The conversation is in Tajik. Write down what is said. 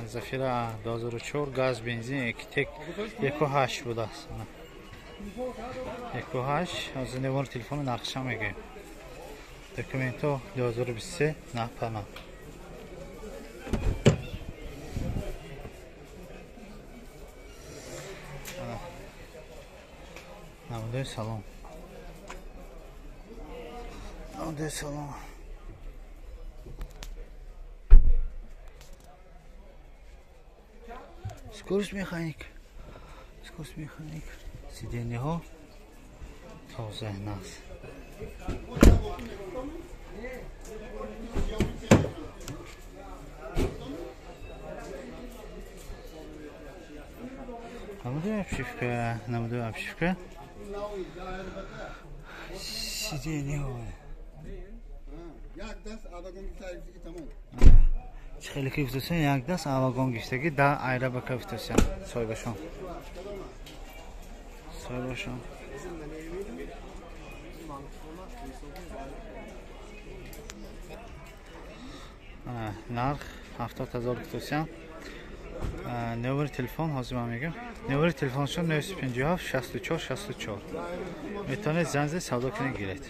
Zafira 2004 gaz benzin 2 tek 1.8 بود اصلا 1.8 از نمبر تلفن نقشه میگه دکومنتو 2023 نپنا نموده سلام نموده سلام Скорость механик. Сиденье ها تازه ناس. نموده обшивка. Сиденье ها. خیلی کیفتوسیان یک دست آواگان گشتگی ده ایره با کیفتوسیان سای باشم نرخ 70,000 کیفتوسیان نمبر تلفن حاضر من میگم نمبر تلفنشون 957 64 64 میتونه زنگ سودا کنه گیرید